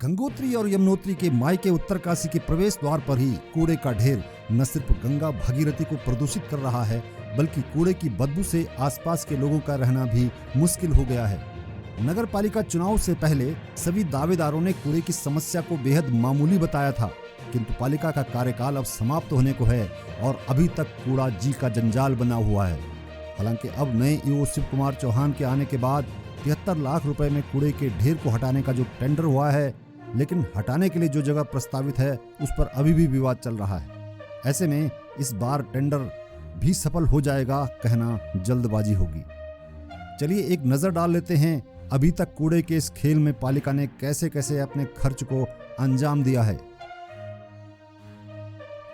गंगोत्री और यमुनोत्री के मायके उत्तरकाशी के प्रवेश द्वार पर ही कूड़े का ढेर न सिर्फ गंगा भागीरथी को प्रदूषित कर रहा है, बल्कि कूड़े की बदबू से आसपास के लोगों का रहना भी मुश्किल हो गया है। नगर पालिका चुनाव से पहले सभी दावेदारों ने कूड़े की समस्या को बेहद मामूली बताया था, किंतु पालिका का कार्यकाल अब समाप्त होने को है और अभी तक कूड़ा जी का जंजाल बना हुआ है। हालांकि अब नए ईओ शिव कुमार चौहान के आने के बाद 73 लाख रुपए में कूड़े के ढेर को हटाने का जो टेंडर हुआ है, लेकिन हटाने के लिए जो जगह प्रस्तावित है उस पर अभी भी विवाद चल रहा है। ऐसे में इस बार टेंडर भी सफल हो जाएगा कहना जल्दबाजी होगी। चलिए एक नजर डाल लेते हैं अभी तक कूड़े के इस खेल में पालिका ने कैसे कैसे अपने खर्च को अंजाम दिया है।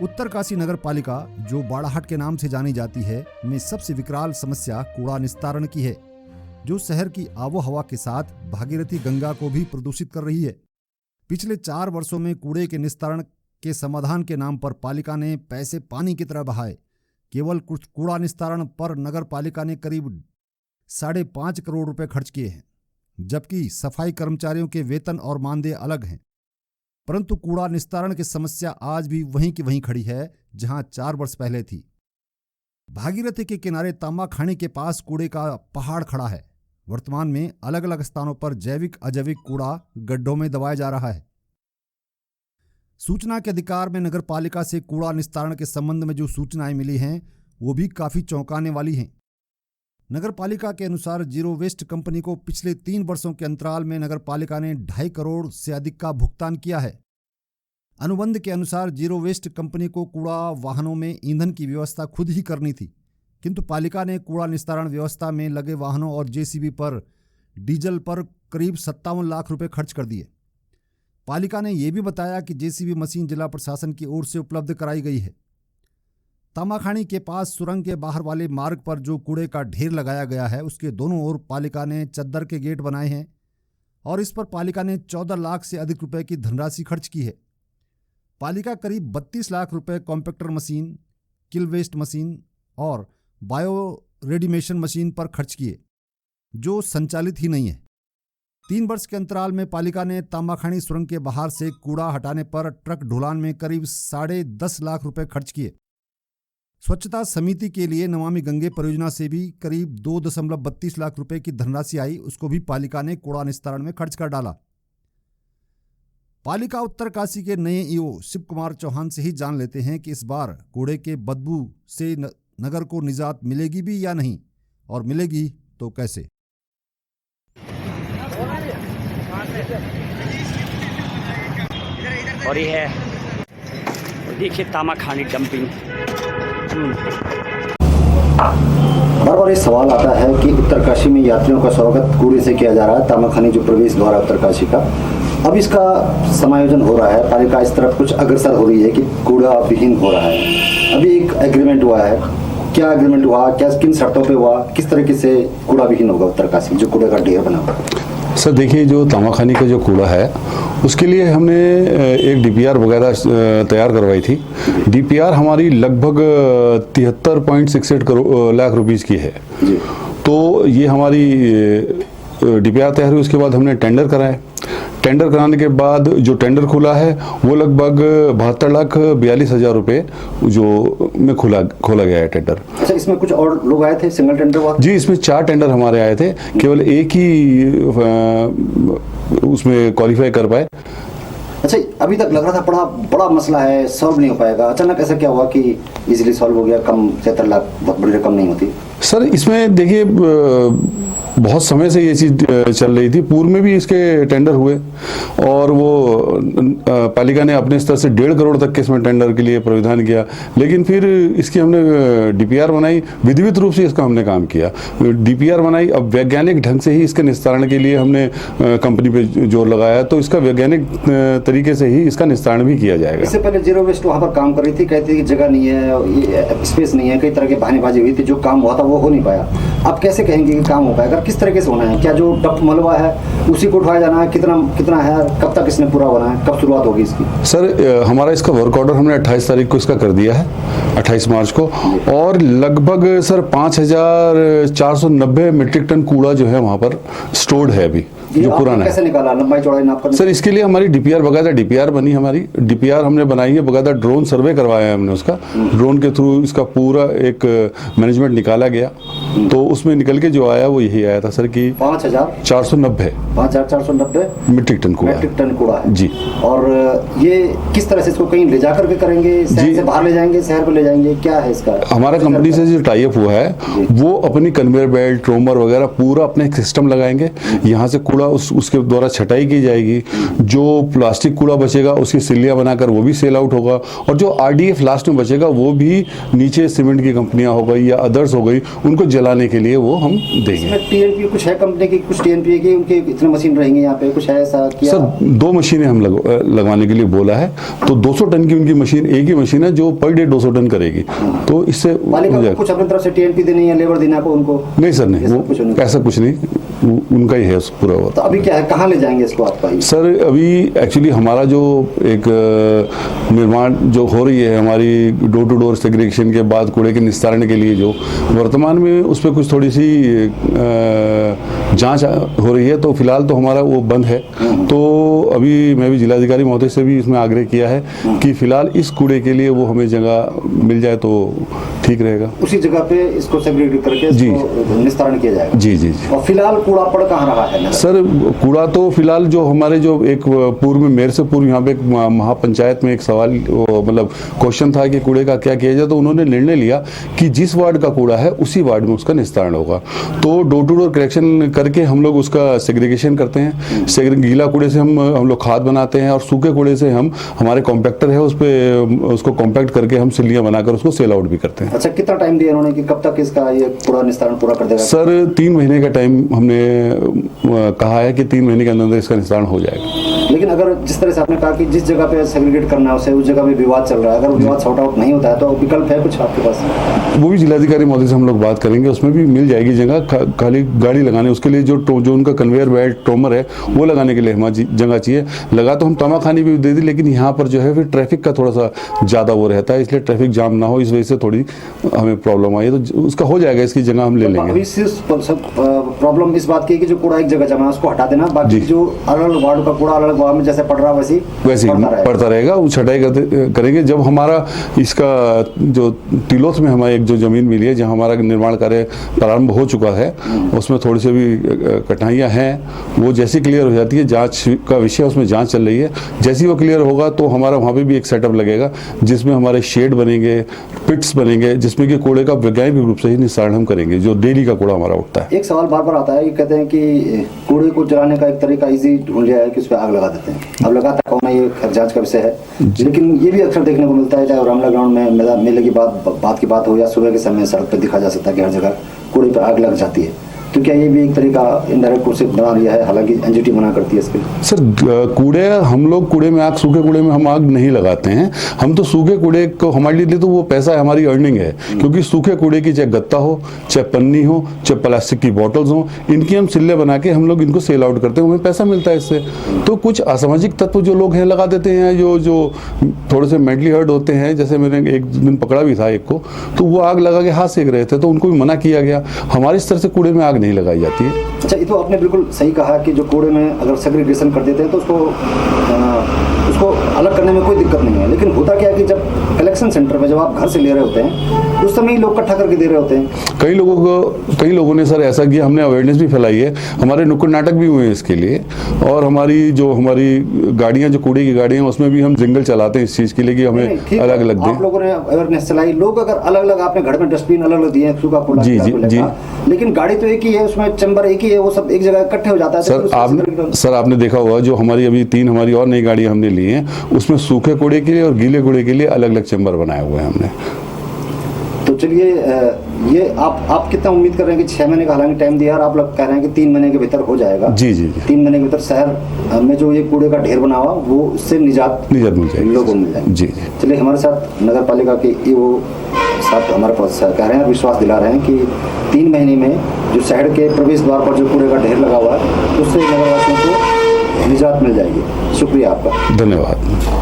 उत्तरकाशी नगर पालिका, जो बाड़ाहाट के नाम से जानी जाती है, में सबसे विकराल समस्या कूड़ा निस्तारण की है, जो शहर की आबो हवा के साथ भागीरथी गंगा को भी प्रदूषित कर रही है। पिछले 4 वर्षों में कूड़े के निस्तारण के समाधान के नाम पर पालिका ने पैसे पानी की तरह बहाए। केवल कुछ कूड़ा निस्तारण पर नगर पालिका ने करीब 5.5 करोड़ रुपए खर्च किए हैं, जबकि सफाई कर्मचारियों के वेतन और मानदेय अलग हैं। परंतु कूड़ा निस्तारण की समस्या आज भी वहीं की वहीं खड़ी है, जहां 4 वर्ष पहले थी। भागीरथी के किनारे तामाखानी के पास कूड़े का पहाड़ खड़ा है। वर्तमान में अलग अलग स्थानों पर जैविक अजैविक कूड़ा गड्ढों में दबाया जा रहा है। सूचना के अधिकार में नगर पालिका से कूड़ा निस्तारण के संबंध में जो सूचनाएं मिली हैं, वो भी काफी चौंकाने वाली हैं। नगर पालिका के अनुसार जीरो वेस्ट कंपनी को पिछले 3 वर्षों के अंतराल में नगर पालिका ने 2.5 करोड़ से अधिक का भुगतान किया है। अनुबंध के अनुसार जीरो वेस्ट कंपनी को कूड़ा वाहनों में ईंधन की व्यवस्था खुद ही करनी थी, किंतु पालिका ने कूड़ा निस्तारण व्यवस्था में लगे वाहनों और जेसीबी पर डीजल पर करीब 57 लाख रुपए खर्च कर दिए। पालिका ने यह भी बताया कि जेसीबी मशीन जिला प्रशासन की ओर से उपलब्ध कराई गई है। तामाखानी के पास सुरंग के बाहर वाले मार्ग पर जो कूड़े का ढेर लगाया गया है, उसके दोनों ओर पालिका ने चद्दर के गेट बनाए हैं और इस पर पालिका ने 14 लाख से अधिक रुपए की धनराशि खर्च की है। पालिका करीब 32 लाख रुपए कॉम्पैक्टर मशीन, किल वेस्ट मशीन और बायो रेडिमेशन मशीन पर खर्च किए, जो संचालित ही नहीं है। 3 वर्ष के अंतराल में पालिका ने तामाखानी सुरंग के बाहर से कूड़ा हटाने पर ट्रक ढुलान में करीब 10.5 लाख रुपए खर्च किए। स्वच्छता समिति के लिए नमामि गंगे परियोजना से भी करीब 2.32 लाख रुपए की धनराशि आई, उसको भी पालिका ने कूड़ा निस्तारण में खर्च कर डाला। पालिका उत्तरकाशी के नए ईओ शिव कुमार चौहान से ही जान लेते हैं कि इस बार कूड़े के बदबू से नगर को निजात मिलेगी भी या नहीं, और मिलेगी तो कैसे। और ये है, देखिए तामाखानी डंपिंग। बार बार ये सवाल आता है कि उत्तरकाशी में यात्रियों का स्वागत कूड़े से किया जा रहा है। तामाखानी जो प्रवेश द्वार है उत्तरकाशी का, अब इसका समायोजन हो रहा है। पालिका इस तरफ कुछ अग्रसर हो रही है कि कूड़ा विहीन हो रहा है। अभी एक एग्रीमेंट हुआ है, क्या एग्रीमेंट हुआ, क्या किन शर्तों पे हुआ, किस तरीके से कूड़ा विहीन होगा उत्तरकाशी जो कूड़े का ढेर बना हुआ? सर देखिए, जो तामाखानी का जो कूड़ा है उसके लिए हमने एक डीपीआर वगैरह तैयार करवाई थी। डीपीआर हमारी लगभग 73.68 लाख रुपीस की है। तो ये हमारी डीपीआर तैयार हुई, उसके बाद हमने टेंडर कराए। टेंडर कराने के बाद जो टेंडर खुला है वो लगभग 72,42,000 रुपये जो में खोला गया है टेंडर। अच्छा, इसमें कुछ और लोग आए थे, सिंगल टेंडर हुआ? जी, इसमें 4 टेंडर हमारे आए थे, केवल एक ही उसमें क्वालिफाई कर पाए। अच्छा, अभी तक लग रहा था बड़ा मसला है, सॉल्व नहीं हो पाएगा। अचानक ऐसा क्या हुआ कि इजीली सॉल्व हो गया? कम 73 लाख बहुत बड़ी रकम नहीं होती। सर इसमें देखिए, बहुत समय से ये चीज़ चल रही थी। पूर्व में भी इसके टेंडर हुए और वो पालिका ने अपने स्तर से 1.5 करोड़ तक के इसमें टेंडर के लिए प्रावधान किया, लेकिन फिर इसकी हमने डीपीआर बनाई, विधिवत रूप से इसका हमने काम किया। डीपीआर बनाई, अब वैज्ञानिक ढंग से ही इसके निस्तारण के लिए हमने कंपनी पे जोर लगाया, तो इसका वैज्ञानिक तरीके से ही इसका निस्तारण भी किया जाएगा। इससे पहले जीरो वेस्ट वहाँ पर काम कर रही थी, कहती थी कि जगह नहीं है, स्पेस नहीं है, कई तरह की बहानेबाजी हुई थी, जो काम हुआ था वो हो नहीं पाया। अब कैसे कहेंगे कि काम हो पाएगा? किस तरीके से होना है? क्या जो डप मलबा है उसी को उठाया जाना है? कितना है? कब तक इसने पूरा होना है? कब शुरुआत होगी इसकी? सर हमारा इसका वर्क ऑर्डर हमने 28 तारीख को इसका कर दिया है, 28 मार्च को, और लगभग सर 5490 मीट्रिक टन कूड़ा जो है वहाँ पर स्टोर्ड है अभी, जो पुराना है। कैसे निकाला, लंबाई चौड़ाई नाप कर? सर इसके लिए हमारी डीपीआर बकायदा डीपीआर बनी, हमारी डीपीआर हमने बनाई है, बकायदा ड्रोन सर्वे करवाया है हमने उसका, ड्रोन के थ्रू इसका पूरा एक मैनेजमेंट निकाला गया, तो उसमें निकल के जो आया वो यही आया था सर कि 5490 मीट्रिक टन कूड़ा है जी। और ये किस तरह से इसको कहीं ले जा करके करेंगे? शहर से बाहर ले जाएंगे, शहर पर ले जाएंगे, क्या है इसका? हमारा कंपनी से जो टाई अप हुआ है वो अपनी कन्वेयर बेल्ट, ट्रोमर वगैरह पूरा अपने एक सिस्टम लगाएंगे, यहाँ से कूड़ा उसके द्वारा छटाई की जाएगी, जो प्लास्टिक कूड़ा बचेगा उसकी सिल्लियाँ बनाकर वो भी सेल आउट होगा, और जो आरडीएफ लास्ट में बचेगा वो भी नीचे सीमेंट की कंपनियां हो गई या अदर्स हो गई, उनको जलाने के लिए वो हम देंगे। टीएनपी कुछ है कंपनी की, कुछ टीएनपी की, उनके इतने मशीन रहेंगे यहाँ पे, कुछ है ऐसा किया? सर 2 मशीनें हम लगवाने के लिए बोला है, तो 200 टन की उनकी मशीन, एक ही मशीन है जो पर डे 200 टन करेगी, तो इससे कुछ अपनी तरफ से टीएनपी देनी है, लेबर देना को उनको? नहीं सर, नहीं, वो ऐसा कुछ नहीं, उनका ही है पूरा। तो अभी क्या है, कहाँ ले जाएंगे इसको आपका? सर अभी एक्चुअली हमारा जो एक निर्माण जो हो रही है हमारी डोर टू डोर सेग्रीगेशन के बाद कूड़े के निस्तारण के लिए, जो वर्तमान में उस पर कुछ थोड़ी सी जांच हो रही है, तो फिलहाल तो हमारा वो बंद है। तो अभी मैं भी जिलाधिकारी महोदय से भी इसमें आग्रह किया है कि फिलहाल इस कूड़े के लिए वो हमें जगह मिल जाए तो ठीक रहेगा, उसी जगह पे इसको सेग्रीगेट करके जी निस्तारण किया जाएगा। जी जी। और फिलहाल कूड़ा पड़ कहाँ रहा है सर? कूड़ा तो फिलहाल जो हमारे जो एक पूर्व में मेयर से पूर्व यहाँ पे एक महापंचायत में एक सवाल मतलब क्वेश्चन था कि कूड़े का क्या किया जाए, तो उन्होंने निर्णय लिया कि जिस वार्ड का कूड़ा है उसी वार्ड में उसका निस्तारण होगा। तो डोर टू डोर कलेक्शन करके हम लोग उसका सेग्रीगेशन करते हैं। गीला कूड़े से हम लोग खाद बनाते हैं, और सूखे कूड़े से हम हमारे कॉम्पैक्टर है उस पर उसको कॉम्पैक्ट करके हम सिल्लियाँ बनाकर उसको सेल आउट भी करते हैं। अच्छा, कितना टाइम दिया उन्होंने कि कब तक इसका ये कूड़ा निस्तारण पूरा कर देगा? सर 3 महीने का टाइम हमने कहा है कि 3 महीने के अंदर इसका निस्तारण हो जाएगा। लेकिन अगर जिस तरह से आपने कहा कि जिस जगह पे सेग्रीगेट करना है उसे उस जगह पे विवाद चल रहा है, अगर विवाद सॉर्ट आउट नहीं होता है तो विकल्प है कुछ आपके पास? वो भी जिलाधिकारी महोदय से हम लोग बात करेंगे, उसमें भी मिल जाएगी जगह, खाली गाड़ी लगाने उसके लिए जो उनका कन्वेयर बेल्ट ट्रोमर है वो लगाने के लिए हमारी जगह चाहिए। लगा तो हम तमाखानी भी दे दी, लेकिन यहाँ पर जो है फिर ट्रैफिक का थोड़ा सा ज़्यादा वो रहता है, इसलिए ट्रैफिक जाम ना हो इस वजह से थोड़ी हमें प्रॉब्लम आई है, तो उसका हो जाएगा, इसकी जगह हम ले लेंगे। प्रॉब्लम इस बात की है कि जो कूड़ा एक जगह जमा है उसको हटा देना, बाकी जो अलग वार्ड का कूड़ा अलग वार्ड में जैसे पड़ रहा वैसे पड़ता रहेगा, वो छटाई करेंगे। जब हमारा इसका जो तिलोथ में हमारी एक जो जमीन मिली है जहाँ हमारा निर्माण कार्य प्रारंभ हो चुका है, उसमें थोड़ी सी भी कठिनाइयाँ हैं, वो जैसी क्लियर हो जाती है, जांच का विषय उसमें जांच चल रही है, जैसी वो क्लियर होगा तो हमारा वहाँ पे भी एक सेटअप लगेगा जिसमें हमारे शेड बनेंगे, पिट्स बनेंगे, जिसमें कि कूड़े का वैज्ञानिक रूप से ही निस्तारण हम करेंगे, जो डेली का कूड़ा हमारा उठता है। एक सवाल बार बार आता है कि कहते हैं कि कूड़े को जलाने का एक तरीका इजी ढूंढ लिया है कि उस पर आग लगा देते हैं। अब लगाता कौन है ये जांच का विषय है, लेकिन ये भी अक्सर देखने को मिलता है, चाहे रामला ग्राउंड में मेले की बात की बात हो या सुबह के समय सड़क पर दिखा जा सकता है कि हर जगह कूड़े पर आग लग जाती है। तो क्या ये भी एक तरीका इनडायरेक्ट रूप से बना लिया है, हालांकि एनजीटी मना करती है इसके? सर कूड़े, हम लोग कूड़े में आग, सूखे कूड़े में हम आग नहीं लगाते हैं, हम तो सूखे कूड़े को, हमारे लिए तो वो पैसा है, हमारी अर्निंग है, क्योंकि सूखे कूड़े की चाहे गत्ता हो, चाहे पन्नी हो, चाहे प्लास्टिक की बॉटल्स हो, इनकी हम सिल्ले बना के हम लोग इनको सेल आउट करते हैं, हमें पैसा मिलता है इससे। तो कुछ असामाजिक तत्व जो लोग हैं लगा देते हैं, जो थोड़े से मेंटली हर्ट होते हैं, जैसे मैंने एक दिन पकड़ा भी था एक को, तो वो आग लगा के हाथ सेक रहे थे, तो उनको भी मना किया गया। हमारी इस तरह से कूड़े में आग नहीं लगाई जाती है। अच्छा, ये तो आपने बिल्कुल सही कहा कि जो कूड़े में अगर सेग्रीगेशन कर देते हैं तो उसको अलग करने में कोई दिक्कत नहीं है, लेकिन होता क्या है कि जब कलेक्शन सेंटर में जब आप घर से ले रहे होते हैं उस समय ही लोग इकट्ठा करके दे रहे होते हैं। कई लोगों ने सर ऐसा किया, हमने अवेयरनेस भी फैलाई है, हमारे नुक्कड़ नाटक भी हुए हैं इसके लिए, और हमारी गाड़ियाँ, जो कूड़े की गाड़ियाँ, उसमें भी हम जिंगल चलाते हैं इस चीज़ के लिए कि हमें अलग अलग दें। आप लोगों ने अवेयरनेस चलाई, लोग अगर अलग अलग, आपने घर में डस्टबिन अलग अलग दिए, सूखा कूड़ा, जी जी जी, लेकिन गाड़ी तो एक ही है, उसमें चैम्बर एक ही है, वो सब एक जगह इकट्ठे हो जाता है। सर आपने देखा होगा जो हमारी अभी 3 हमारी और नई गाड़ियाँ हमने ली हैं, उसमें सूखे कूड़े के लिए और गीले कूड़े के लिए अलग अलग चैम्बर बनाए हुए हैं हमने। तो चलिए, ये आप कितना उम्मीद कर रहे हैं कि 6 महीने का हालांकि टाइम दिया, और आप लोग कह रहे हैं कि 3 महीने के भीतर हो जाएगा? जी जी जी, 3 महीने के भीतर शहर में जो ये कूड़े का ढेर बना हुआ वो उससे निजात मिल जाएगी, लोगों को मिल जाएगी। जी जी। चलिए, हमारे साथ नगर पालिका के वो साथ हमारे पास कह रहे हैं, विश्वास दिला रहे हैं कि 3 महीने में जो शहर के प्रवेश द्वार पर जो कूड़े का ढेर लगा हुआ है उससे नगरवासियों को निजात मिल जाएगी। शुक्रिया आपका। धन्यवाद।